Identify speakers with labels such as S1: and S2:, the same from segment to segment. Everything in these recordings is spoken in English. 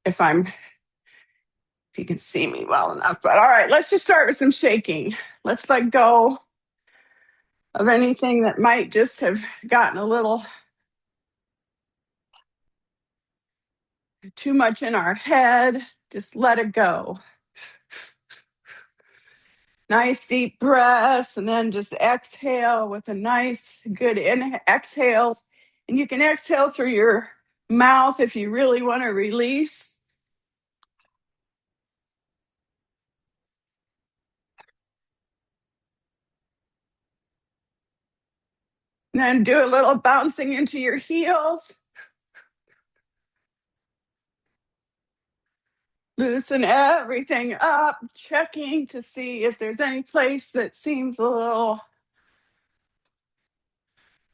S1: if you can see me well enough. But all right, let's just start with some shaking. Let's let go of anything that might just have gotten a little too much in our head. Just let it go. Nice deep breaths, and then just exhale with a nice, good exhale. And you can exhale through your mouth if you really want to release. And then do a little bouncing into your heels. Loosen everything up, checking to see if there's any place that seems a little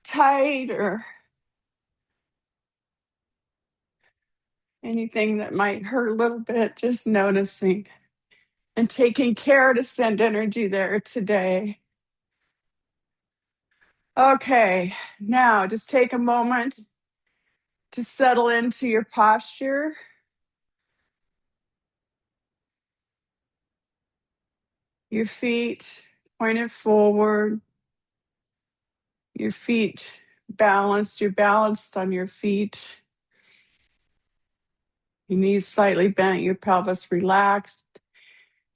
S1: tight or anything that might hurt a little bit, just noticing and taking care to send energy there today. Okay, now just take a moment to settle into your posture. Your feet pointed forward, your feet balanced. You're balanced on your feet. Your knees slightly bent, your pelvis relaxed.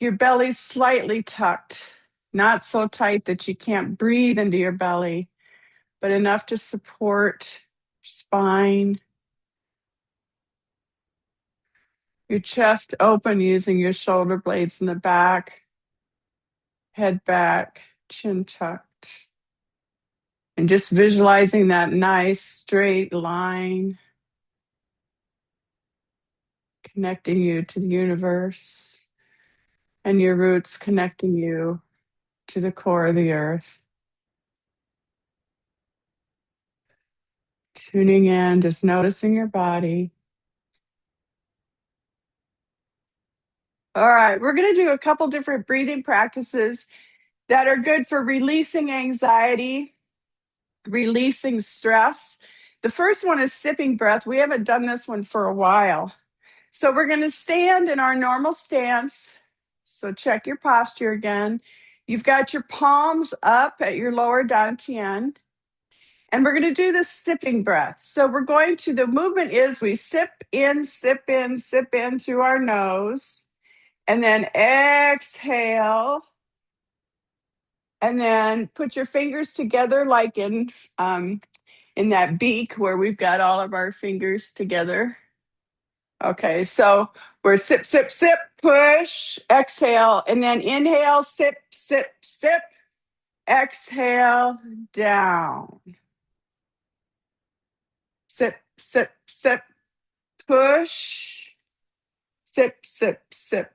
S1: Your belly slightly tucked, not so tight that you can't breathe into your belly, but enough to support your spine. Your chest open using your shoulder blades in the back, head back, chin tucked. And just visualizing that nice straight line connecting you to the universe and your roots connecting you to the core of the earth. Tuning in, just noticing your body. All right, we're going to do a couple different breathing practices that are good for releasing anxiety, releasing stress. The first one is sipping breath. We haven't done this one for a while. So we're going to stand in our normal stance. So check your posture again. You've got your palms up at your lower dantian. And we're going to do this sipping breath. So the movement is we sip in, sip in, sip in through our nose. And then exhale. And then put your fingers together like in that beak where we've got all of our fingers together. Okay, so we're sip, sip, sip, push, exhale, and then inhale, sip, sip, sip, exhale, down. Sip, sip, sip, push, sip, sip, sip,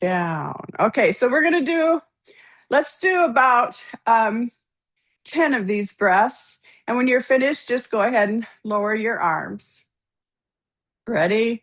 S1: down. Okay, so let's do about 10 of these breaths. And when you're finished, just go ahead and lower your arms. Ready?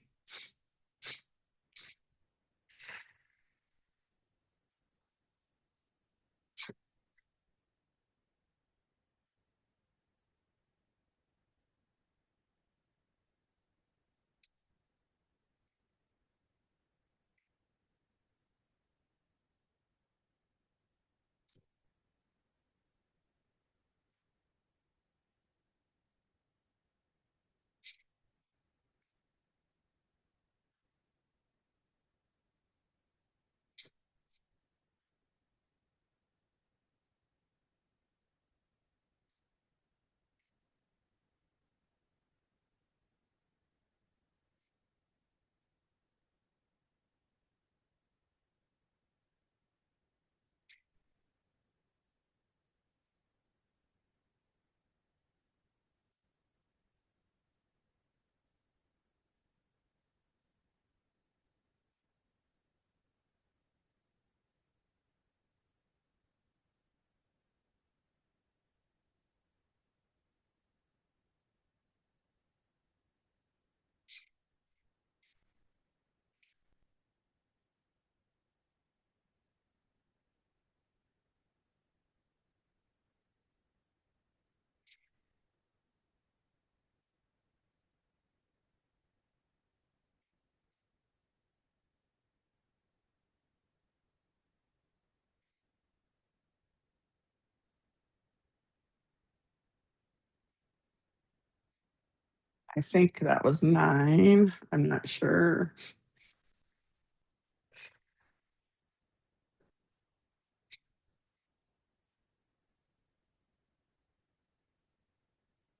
S1: I think that was 9. I'm not sure.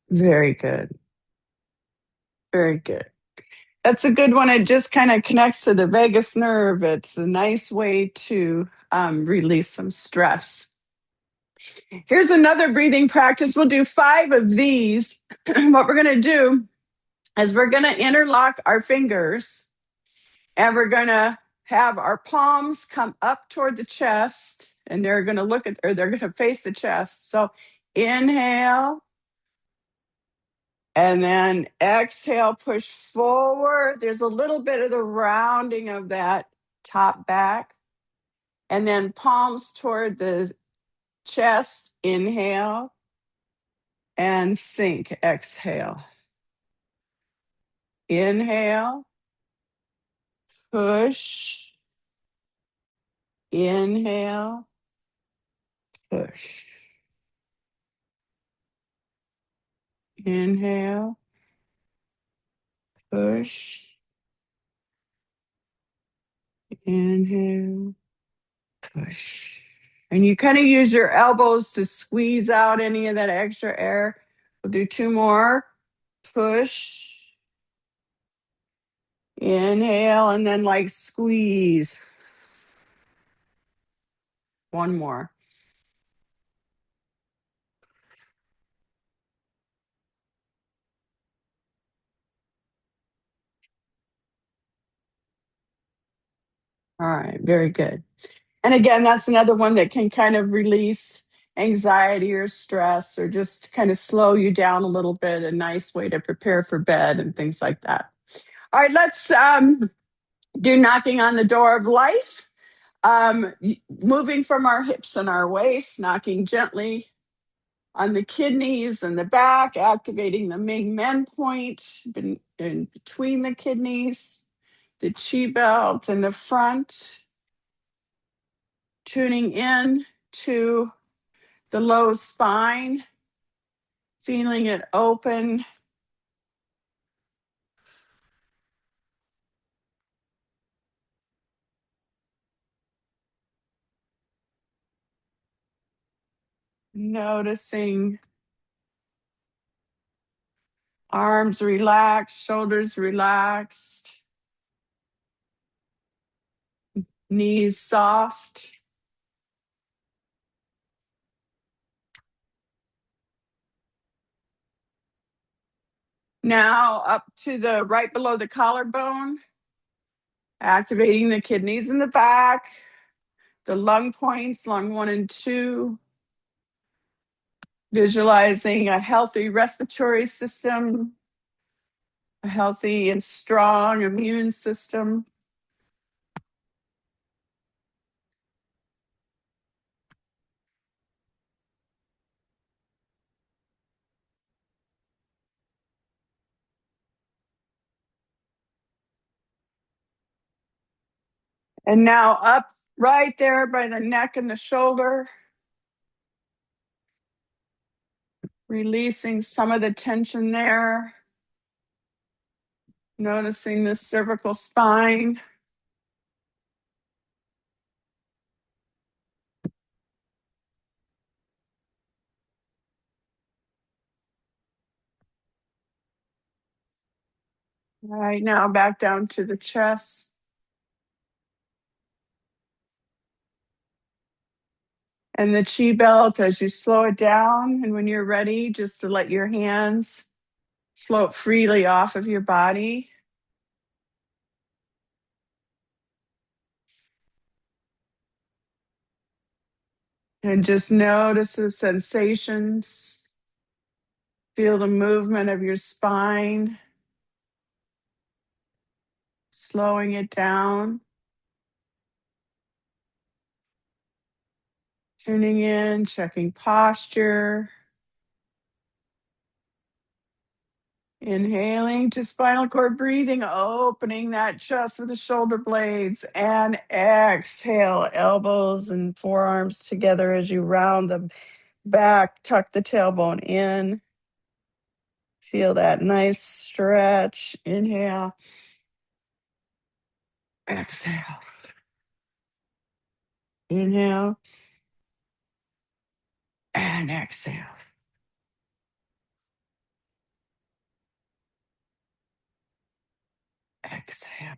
S1: Very good. Very good. That's a good one. It just kind of connects to the vagus nerve. It's a nice way to release some stress. Here's another breathing practice. We'll do 5 of these. What we're going to do is we're going to interlock our fingers and we're going to have our palms come up toward the chest and they're going to look at, or they're going to face the chest. So inhale and then exhale, push forward. There's a little bit of the rounding of that top back. And then palms toward the chest, inhale and sink, exhale. Inhale, push, inhale, push. Inhale, push, inhale, push. And you kind of use your elbows to squeeze out any of that extra air. We'll do 2 more. Push, inhale, and then like squeeze. 1 more. All right, very good. And again, that's another one that can kind of release anxiety or stress or just kind of slow you down a little bit, a nice way to prepare for bed and things like that. All right, let's do knocking on the door of life. Moving from our hips and our waist, knocking gently on the kidneys and the back, activating the Ming Men point in between the kidneys, the chi belt in the front, tuning in to the low spine, feeling it open. Noticing arms relaxed, shoulders relaxed, knees soft. Now up to the right below the collarbone, activating the kidneys in the back, the lung points, lung 1 and 2, visualizing a healthy respiratory system, a healthy and strong immune system. And now up right there by the neck and the shoulder, releasing some of the tension there, noticing the cervical spine. All right, now back down to the chest. And the chi belt as you slow it down. And when you're ready, just to let your hands float freely off of your body. And just notice the sensations. Feel the movement of your spine, slowing it down. Tuning in, checking posture. Inhaling to spinal cord breathing, opening that chest with the shoulder blades, and exhale, elbows and forearms together as you round the back, tuck the tailbone in. Feel that nice stretch. Inhale, exhale. Inhale and exhale. Exhale.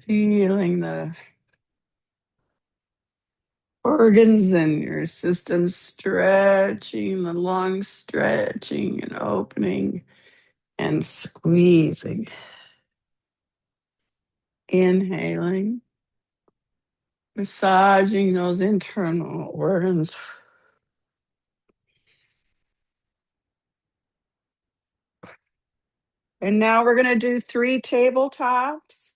S1: Feeling the organs in your system stretching, the lungs stretching and opening and squeezing. Inhaling, massaging those internal organs. And now we're going to do 3 tabletops.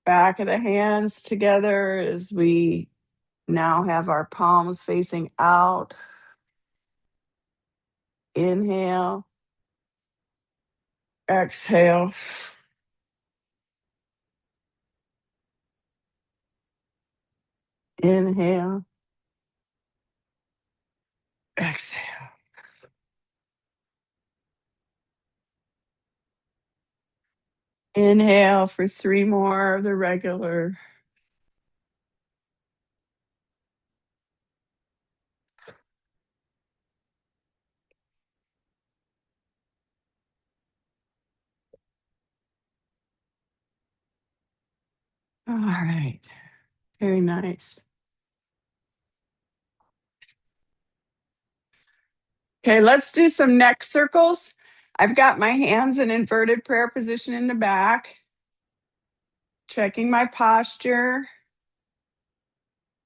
S1: Back of the hands together as we now have our palms facing out. Inhale, exhale. Inhale, exhale. Inhale for 3 more of the regular. All right, very nice. Okay, let's do some neck circles. I've got my hands in inverted prayer position in the back, checking my posture.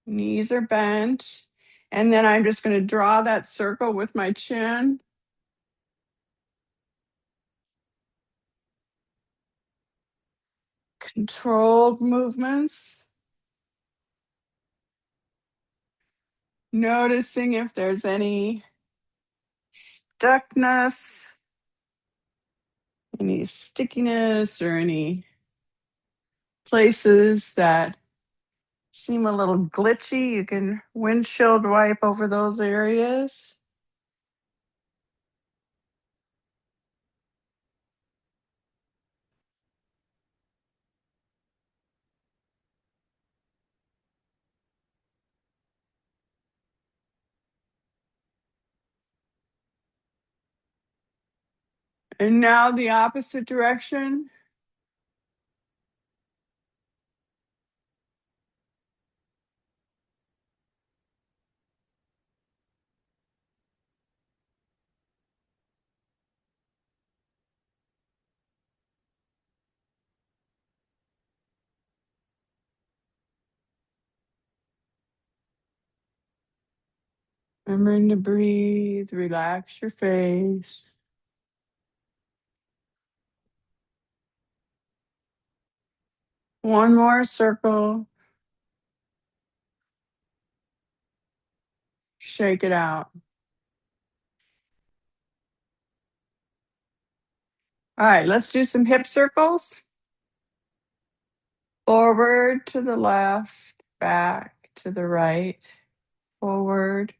S1: Knees are bent. And then I'm just going to draw that circle with my chin. Controlled movements. Noticing if there's any stuckness, any stickiness, or any places that seem a little glitchy. You can windshield wipe over those areas. And now the opposite direction. Remembering to breathe, relax your face. One more circle. Shake it out. All right, let's do some hip circles. Forward to the left, back to the right. Forward,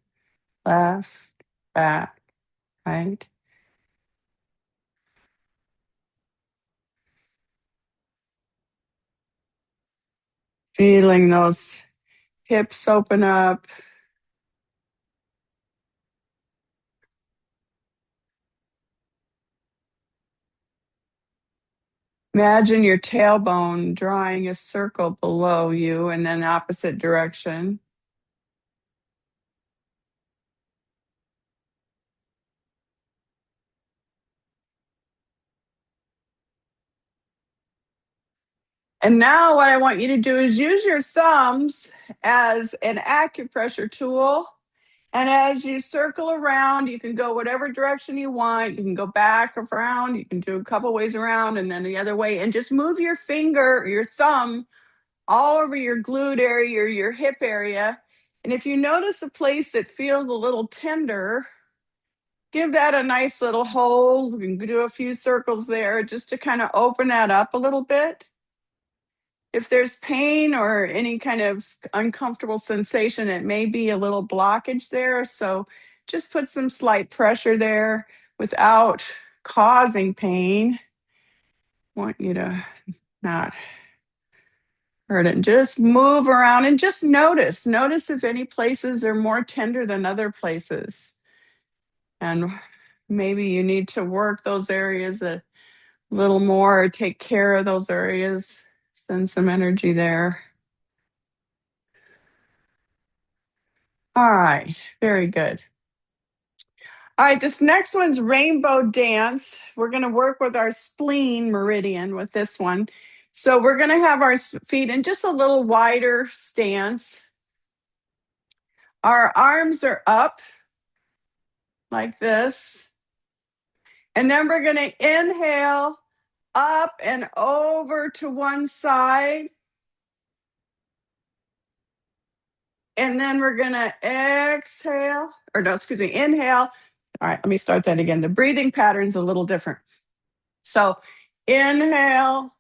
S1: left, back, right. Feeling those hips open up. Imagine your tailbone drawing a circle below you and then opposite direction. And now what I want you to do is use your thumbs as an acupressure tool. And as you circle around, you can go whatever direction you want. You can go back around. You can do a couple ways around and then the other way. And just move your finger, your thumb, all over your glute area or your hip area. And if you notice a place that feels a little tender, give that a nice little hold. We can do a few circles there just to kind of open that up a little bit. If there's pain or any kind of uncomfortable sensation, it may be a little blockage there. So just put some slight pressure there without causing pain. Want you to not hurt it. Just move around and just notice. Notice if any places are more tender than other places. And maybe you need to work those areas a little more or take care of those areas. Send some energy there. All right, very good. All right, this next one's rainbow dance. We're going to work with our spleen meridian with this one. So we're going to have our feet in just a little wider stance. Our arms are up like this. And then we're going to inhale up and over to one side. And then we're going to exhale, or no, excuse me, inhale. All right, let me start that again. The breathing pattern's a little different. So inhale,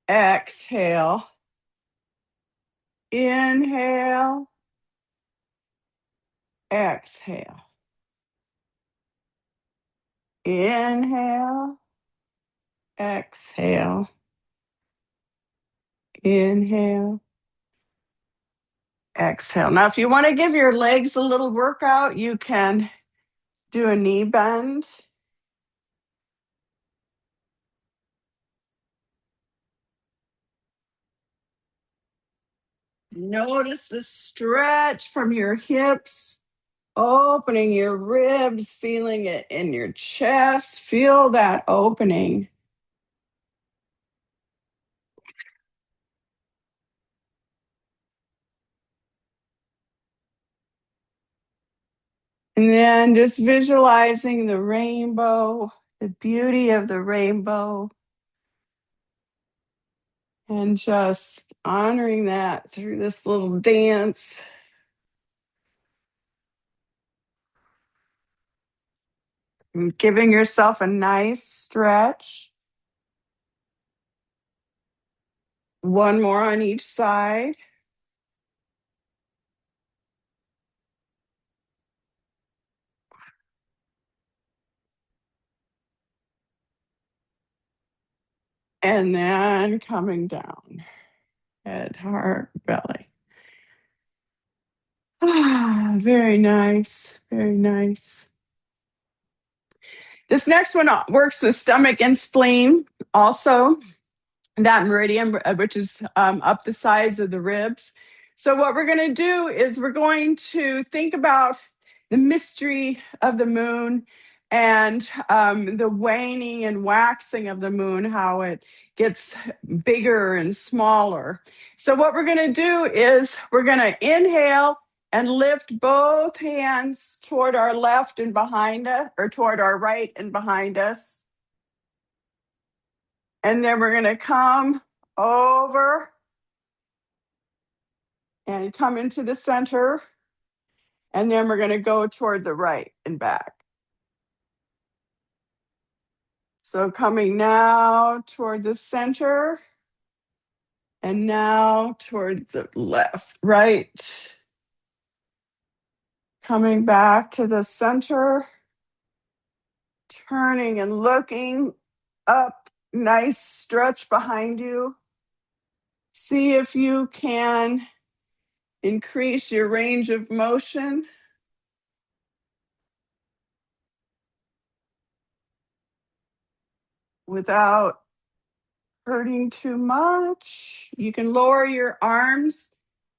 S1: exhale, inhale, exhale, inhale, exhale, inhale, exhale. Now, if you want to give your legs a little workout, you can do a knee bend. Notice the stretch from your hips, opening your ribs, feeling it in your chest. Feel that opening. And then just visualizing the rainbow, the beauty of the rainbow, and just honoring that through this little dance. And giving yourself a nice stretch. One more on each side. And then coming down. Head, heart, belly. Ah, very nice. Very nice. This next one works the stomach and spleen also. That meridian, which is up the sides of the ribs. So, what we're going to do is we're going to think about the mystery of the moon and the waning and waxing of the moon, how it gets bigger and smaller. So, what we're going to do is we're going to inhale and lift both hands toward our left and behind us, or toward our right and behind us. And then we're going to come over and come into the center. And then we're going to go toward the right and back. So coming now toward the center and now toward the left, right. Coming back to the center, turning and looking up, nice stretch behind you. See if you can increase your range of motion. Without hurting too much. You can lower your arms.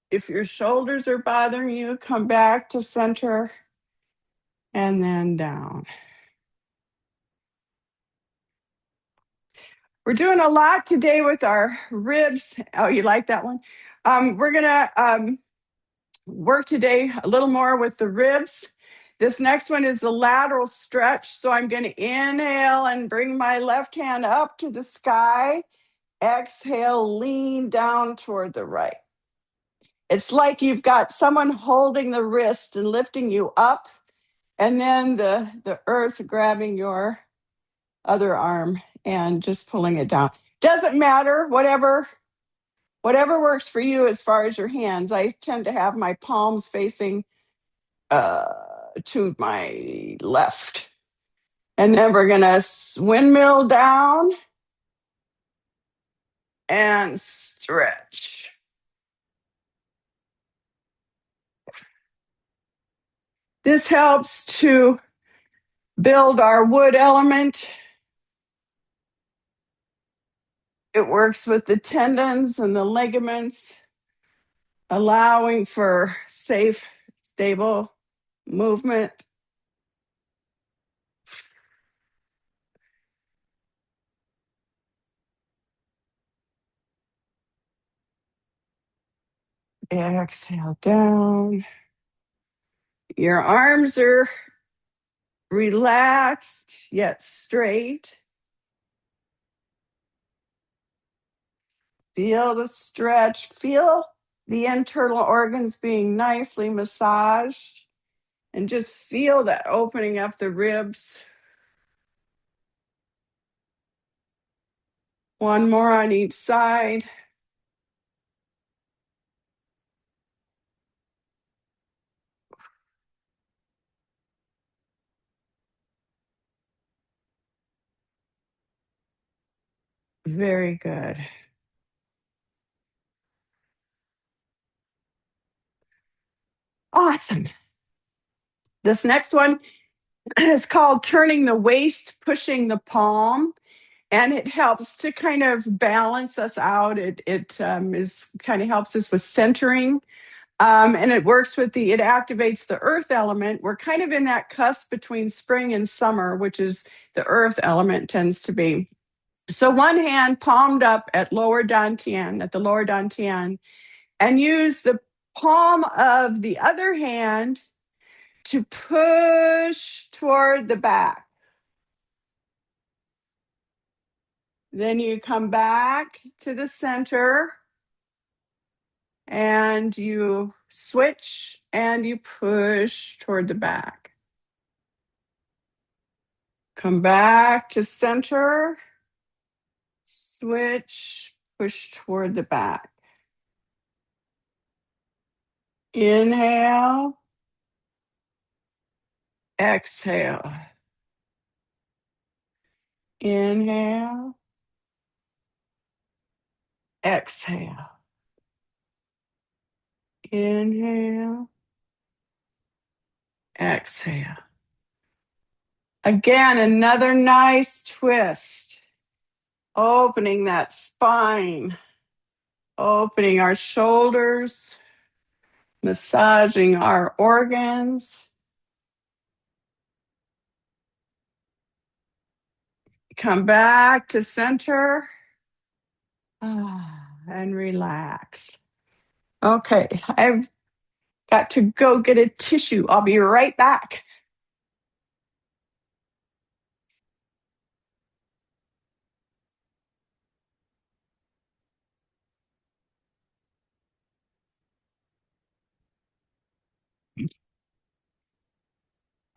S1: If your shoulders are bothering you, come back to center and then down. We're doing a lot today with our ribs. Oh, you like that one? We're going to work today a little more with the ribs. This next one is the lateral stretch. So I'm going to inhale and bring my left hand up to the sky. Exhale, lean down toward the right. It's like you've got someone holding the wrist and lifting you up And then the earth grabbing your other arm and just pulling it down. Doesn't matter, whatever works for you as far as your hands. I tend to have my palms facing uh, to my left. And then we're going to windmill down and stretch. This helps to build our wood element. It works with the tendons and the ligaments, allowing for safe, stable movement. Exhale down. Your arms are relaxed yet straight. Feel the stretch. Feel the internal organs being nicely massaged. And just feel that opening up the ribs. One more on each side. Very good. Awesome. This next one is called turning the waist, pushing the palm. And it helps to kind of balance us out. It is kind of helps us with centering. And it works with it activates the earth element. We're kind of in that cusp between spring and summer, which is the earth element tends to be. So one hand palmed up at the lower dantian, and use the palm of the other hand to push toward the back. Then you come back to the center and you switch and you push toward the back. Come back to center, switch, push toward the back. Inhale, exhale. Inhale, exhale. Inhale, exhale. Again, another nice twist. Opening that spine, opening our shoulders, massaging our organs. Come back to center and relax. Okay, I've got to go get a tissue. I'll be right back.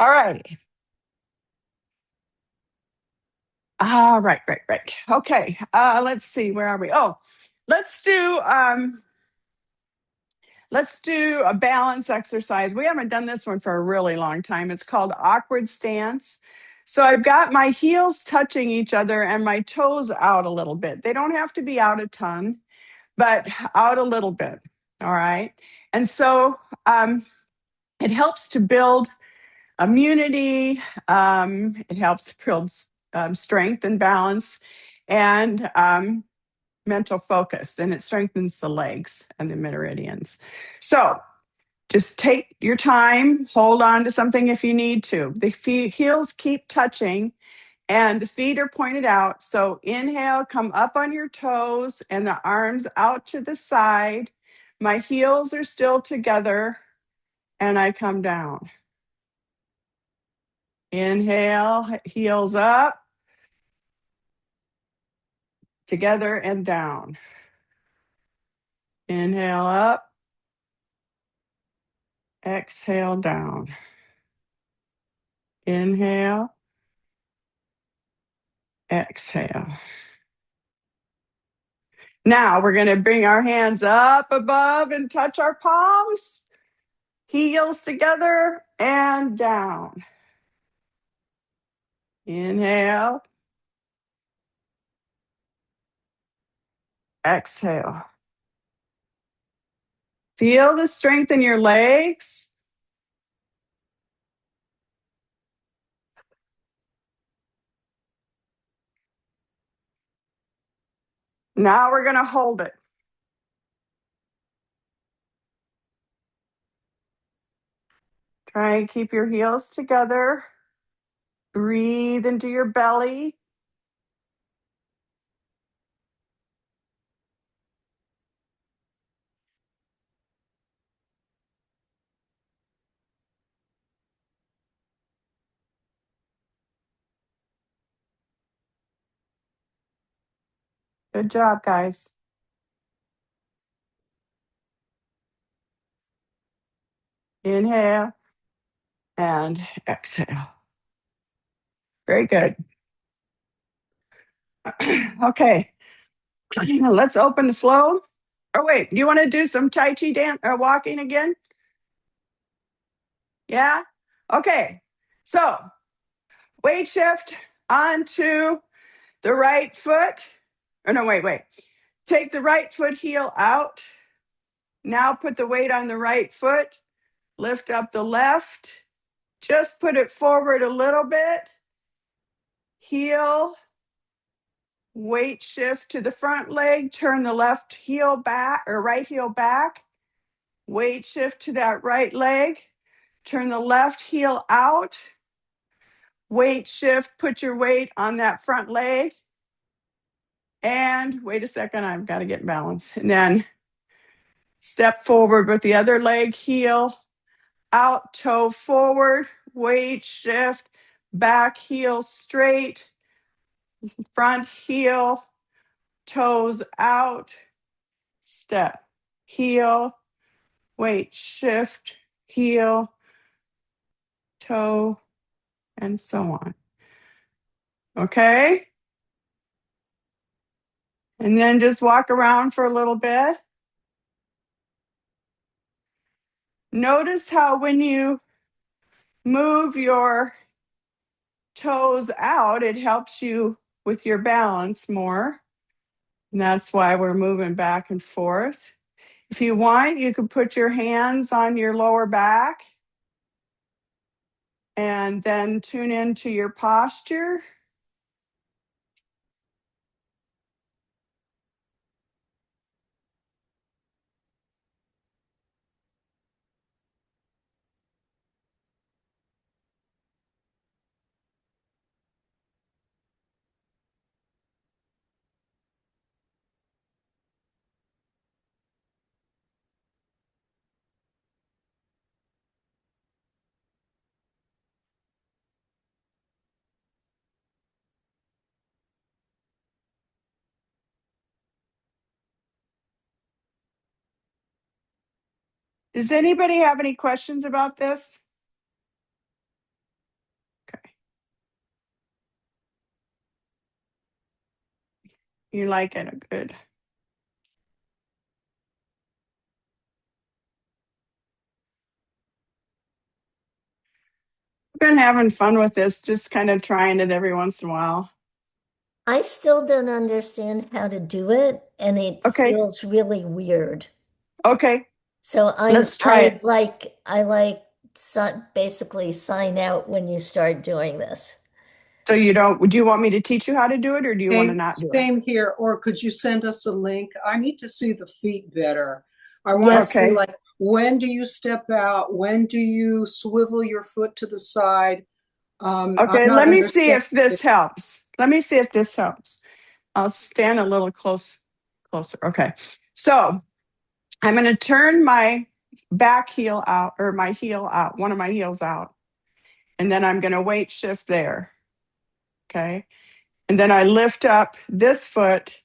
S1: All right. Right. Okay. Let's see. Where are we? Oh, let's do a balance exercise. We haven't done this one for a really long time. It's called awkward stance. So I've got my heels touching each other and my toes out a little bit. They don't have to be out a ton, but out a little bit. All right. And so it helps to build immunity. It helps to build strength and balance and mental focus. And it strengthens the legs and the meridians. So just take your time, hold on to something if you need to. The heels keep touching and the feet are pointed out. So inhale, come up on your toes and the arms out to the side. My heels are still together and I come down. Inhale, heels up, together and down. Inhale up, exhale down. Inhale. Exhale. Now we're going to bring our hands up above and touch our palms. Heels together and down. Inhale. Exhale. Feel the strength in your legs. Now we're going to hold it. Try and keep your heels together. Breathe into your belly. Good job, guys. Inhale and exhale. Very good. Okay, let's open the flow. Oh, wait, do you want to do some Tai Chi dance or walking again? Yeah? Okay, so weight shift onto the right foot. Oh, no, wait. Take the right foot heel out. Now put the weight on the right foot. Lift up the left. Just put it forward a little bit. Heel. Weight shift to the front leg. Turn the left heel back or right heel back. Weight shift to that right leg. Turn the left heel out. Weight shift. Put your weight on that front leg. And wait a second, I've got to get balanced. And then step forward with the other leg, heel out, toe forward, weight shift, back heel straight, front heel, toes out, step, heel, weight shift, heel, toe, and so on. Okay? And then just walk around for a little bit. Notice how when you move your toes out, it helps you with your balance more. And that's why we're moving back and forth. If you want, you can put your hands on your lower back and then tune into your posture. Does anybody have any questions about this? Okay. You like it? Good. I've been having fun with this, just kind of trying it every once in a while.
S2: I still don't understand how to do it, and it
S1: Okay.
S2: feels really weird.
S1: Okay.
S2: So
S1: Let's try it.
S2: basically sign out when you start doing this.
S1: So do you want me to teach you how to do it or do you want to not do it?
S3: Same here. Or could you send us a link? I need to see the feet better. I want to
S2: Yes.
S3: see,
S1: Okay.
S3: like, when do you step out? When do you swivel your foot to the side? I'm
S1: Okay,
S3: not
S1: let me see
S3: understanding
S1: if this
S3: it.
S1: helps. Let me see if this helps. I'll stand a little closer. Okay. So I'm going to turn my back heel out or my heel out, one of my heels out. And then I'm going to weight shift there. Okay. And then I lift up this foot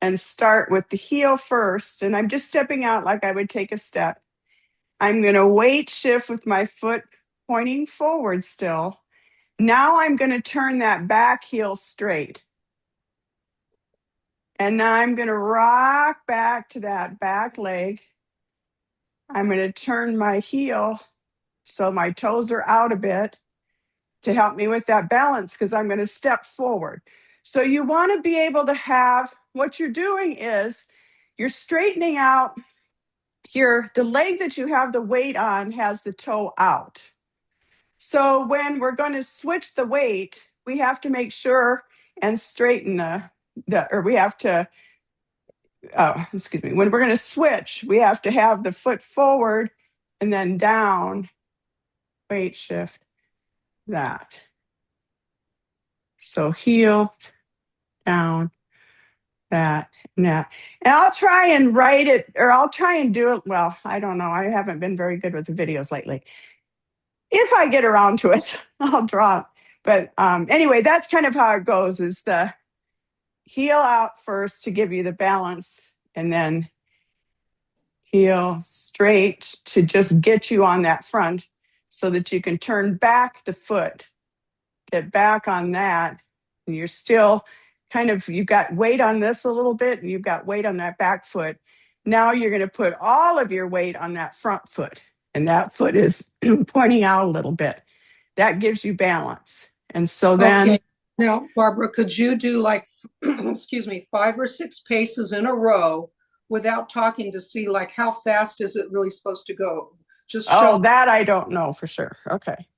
S1: and start with the heel first. And I'm just stepping out like I would take a step. I'm going to weight shift with my foot pointing forward still. Now I'm going to turn that back heel straight. And now I'm going to rock back to that back leg. I'm going to turn my heel so my toes are out a bit to help me with that balance because I'm going to step forward. So you want to be able to have, what you're doing is you're straightening out the leg that you have the weight on has the toe out. So when we're going to switch the weight, we have to make sure and straighten or we have to, excuse me, when we're going to switch, we have to have the foot forward and then down, weight shift, that. So heel, down, that, and that. And I'll try and write it, or I'll try and do it. Well, I don't know. I haven't been very good with the videos lately. If I get around to it, I'll draw it. But anyway, that's kind of how it goes, is the heel out first to give you the balance, and then heel straight to just get you on that front so that you can turn back the foot, get back on that. And you're still kind of, you've got weight on this a little bit and you've got weight on that back foot. Now you're going to put all of your weight on that front foot, and that foot is pointing out a little bit. That gives you balance. And so then,
S3: Okay. Now, Barbara, could you do like, excuse me, 5 or 6 paces in a row without talking to see like how fast is it really supposed to go? Just show.
S1: oh, that I don't know for sure. Okay.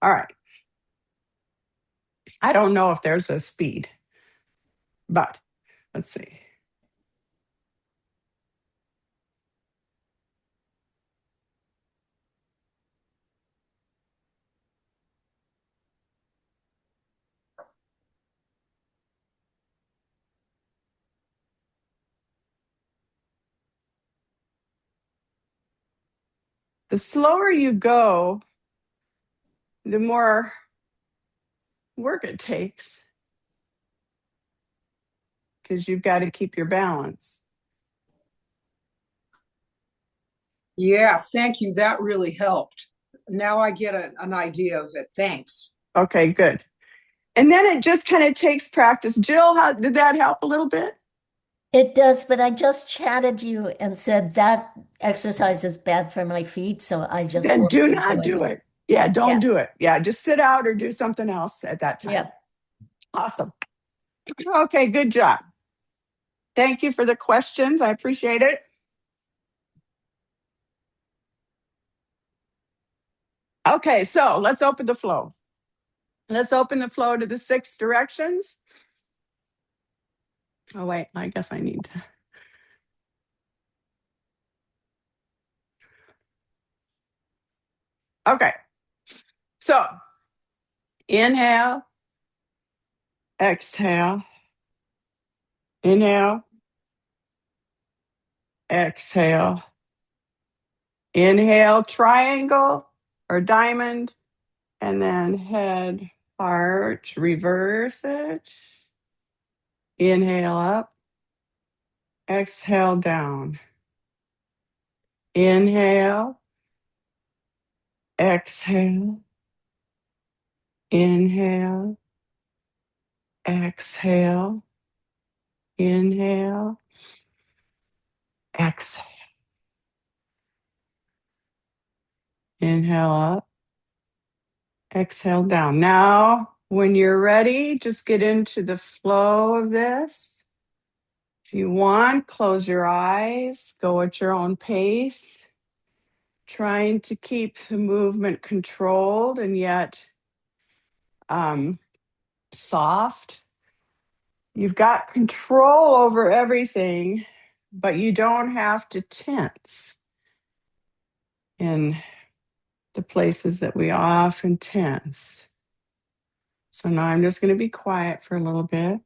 S1: All right. I don't know if there's a speed, but let's see. The slower you go, the more work it takes because you've got to keep your balance.
S3: Yeah, thank you. That really helped. Now I get an idea of it. Thanks.
S1: Okay, good. And then it just kind of takes practice. Jill, did that help a little bit?
S2: It does, but I just chatted you and said that exercise is bad for my feet, so I just
S1: Then
S2: won't
S1: do
S2: be
S1: not
S2: doing
S1: do
S2: it.
S1: it. Yeah, don't
S2: Yeah,
S1: do it. Yeah, just sit out or do something else at that time.
S2: yeah.
S1: Awesome. Okay, good job. Thank you for the questions. I appreciate it. Okay, so let's open the flow. Let's open the flow to the 6 directions. Oh, wait, I guess I need to. Okay, so inhale, exhale, inhale, exhale, inhale, triangle or diamond, and then head, heart, reverse it. Inhale up, exhale down. Inhale, exhale, inhale, exhale, inhale, exhale. Inhale up, exhale down. Now, when you're ready, just get into the flow of this. If you want, close your eyes, go at your own pace, trying to keep the movement controlled and yet soft. You've got control over everything, but you don't have to tense in the places that we often tense. So now I'm just going to be quiet for a little bit.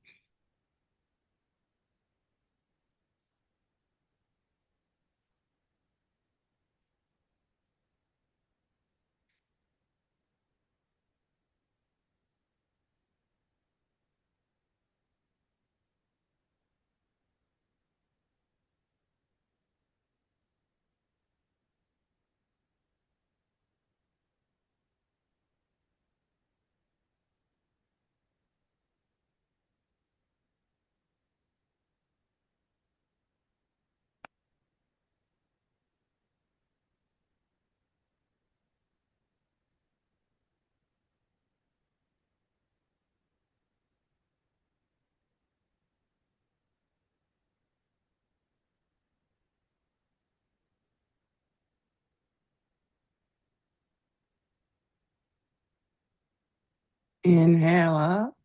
S1: Inhale up.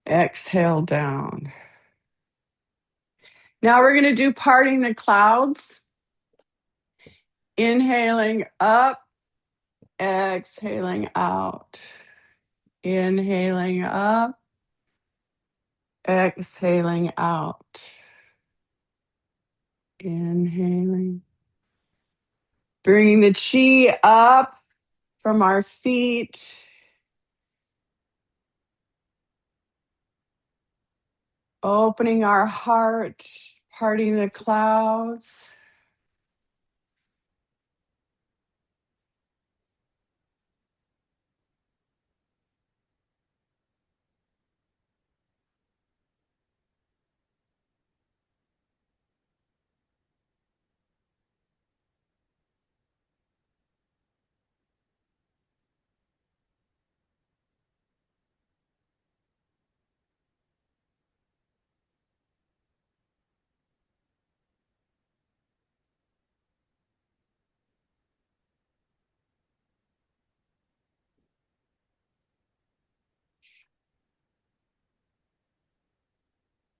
S1: Exhale down. Now we're going to do parting the clouds. Inhaling up, exhaling out. Inhaling up, exhaling out. Inhaling. Bringing the chi up from our feet. Opening our heart, parting the clouds.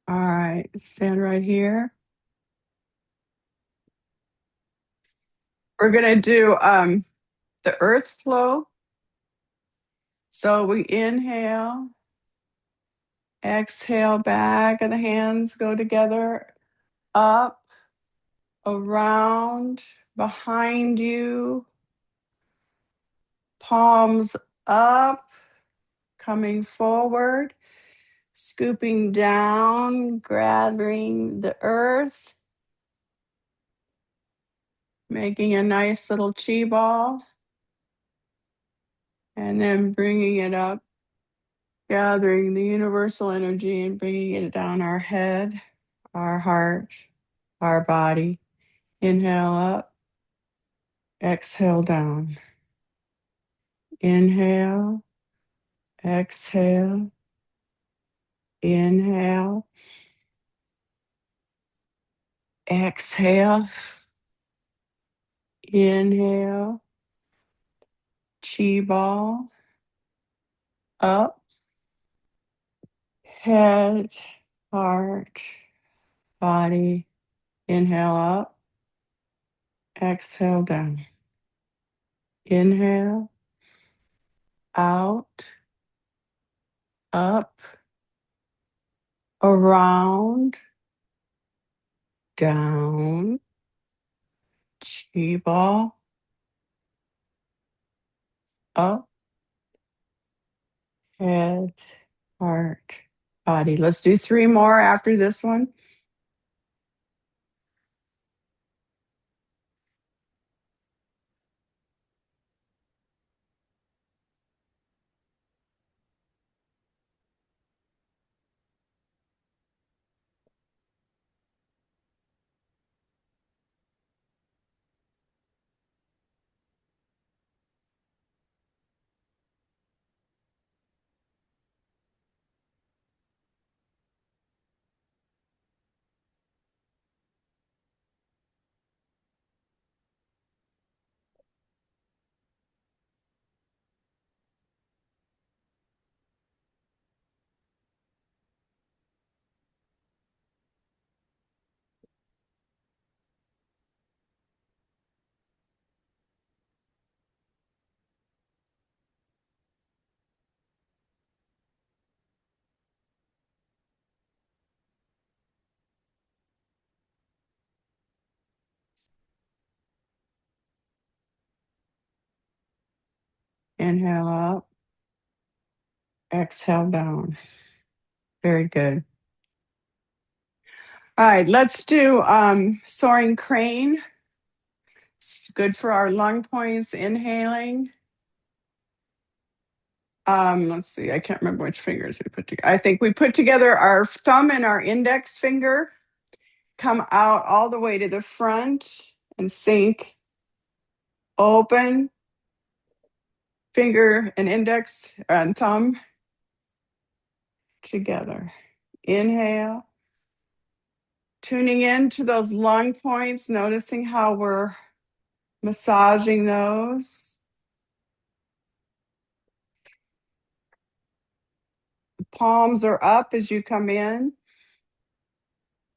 S1: All right, stand right here. We're going to do the earth flow. So we inhale, exhale, back of the hands go together, up, around, behind you, palms up, coming forward, scooping down, gathering the earth, making a nice little chi ball, and then bringing it up, gathering the universal energy and bringing it down our head, our heart, our body. Inhale up, exhale down. Inhale, exhale, inhale, exhale, inhale, chi ball, up, head, heart, body. Inhale up, exhale down. Inhale, out, up, around, down, chi ball, up, head, heart, body. Let's do 3 more after this one. Inhale up, exhale down. Very good. All right, let's do soaring crane. It's good for our lung points, inhaling. Let's see, I can't remember which fingers we put together. I think we put together our thumb and our index finger, come out all the way to the front and sink, open, finger and index and thumb together. Inhale, tuning in to those lung points, noticing how we're massaging those. palms are up as you come in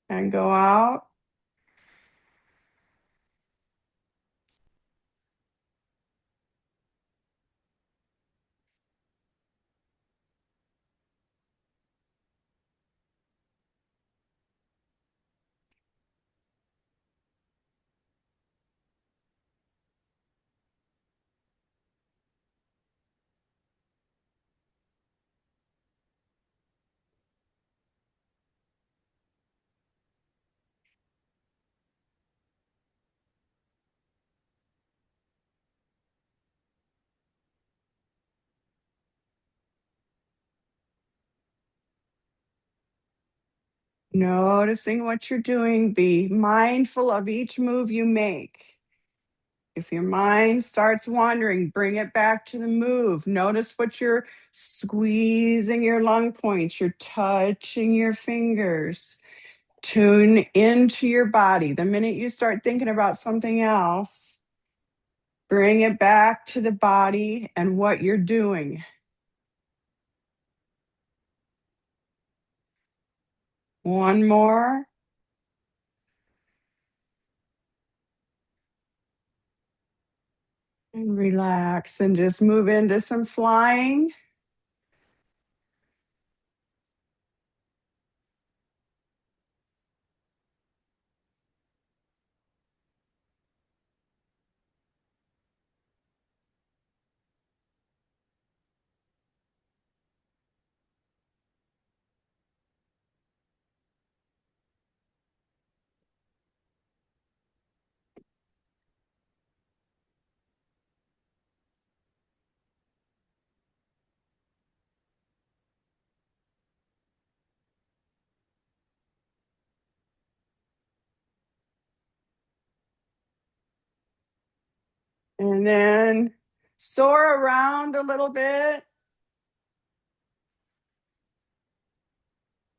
S1: and go out. Noticing what you're doing. Be mindful of each move you make. If your mind starts wandering, bring it back to the move. Notice what you're squeezing your lung points. You're touching your fingers. Tune into your body. The minute you start thinking about something else, bring it back to the body and what you're doing. One more. And relax and just move into some flying. And then soar around a little bit,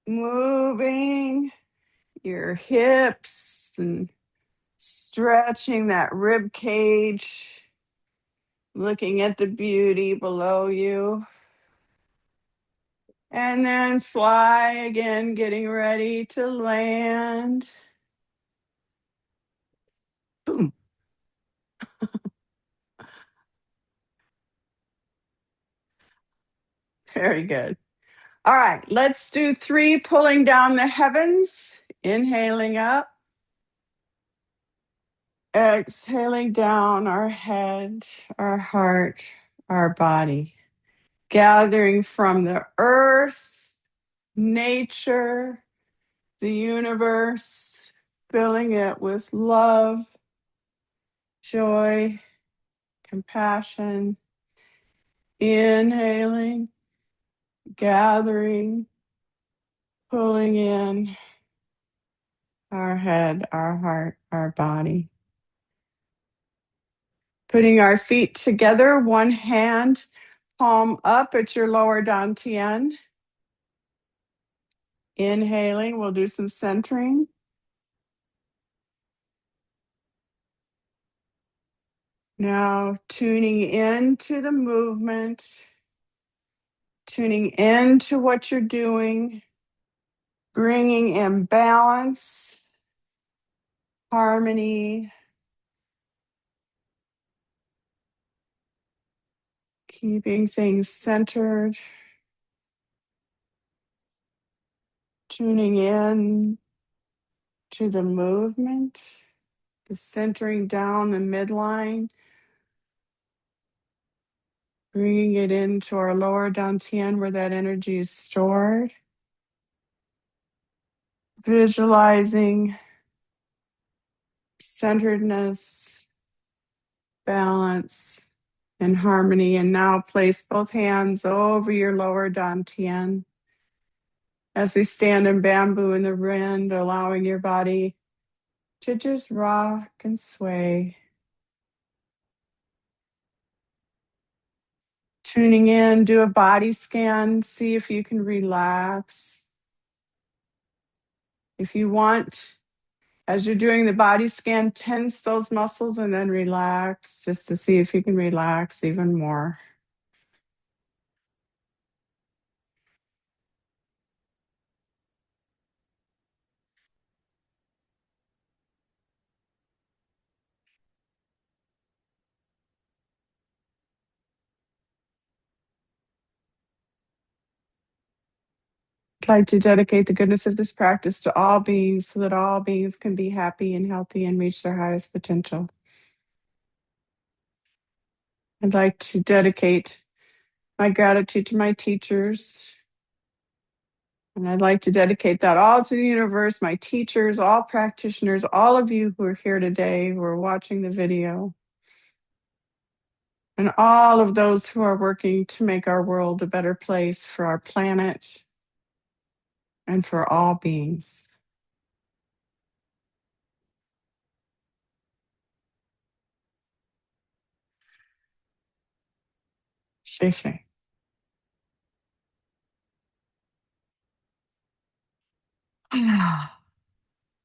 S1: moving your hips and stretching that rib cage, looking at the beauty below you. And then fly again, getting ready to land. Boom. Very good. All right, let's do 3 pulling down the heavens. Inhaling up, exhaling down our head, our heart, our body. Gathering from the earth, nature, the universe, filling it with love, joy, compassion. Inhaling, gathering, pulling in our head, our heart, our body. Putting our feet together, one hand, palm up at your lower dantian. Inhaling, we'll do some centering. Now tuning into the movement, tuning into what you're doing, bringing in balance, harmony, keeping things centered, tuning in to the movement, the centering down the midline, bringing it into our lower dantian where that energy is stored. Visualizing centeredness, balance, and harmony. And now place both hands over your lower dantian as we stand in bamboo in the wind, allowing your body to just rock and sway. Tuning in, do a body scan, see if you can relax. If you want, as you're doing the body scan, tense those muscles and then relax just to see if you can relax even more. I'd like to dedicate the goodness of this practice to all beings so that all beings can be happy and healthy and reach their highest potential. I'd like to dedicate my gratitude to my teachers. And I'd like to dedicate that all to the universe, my teachers, all practitioners, all of you who are here today, who are watching the video, and all of those who are working to make our world a better place for our planet and for all beings. Shay Shay.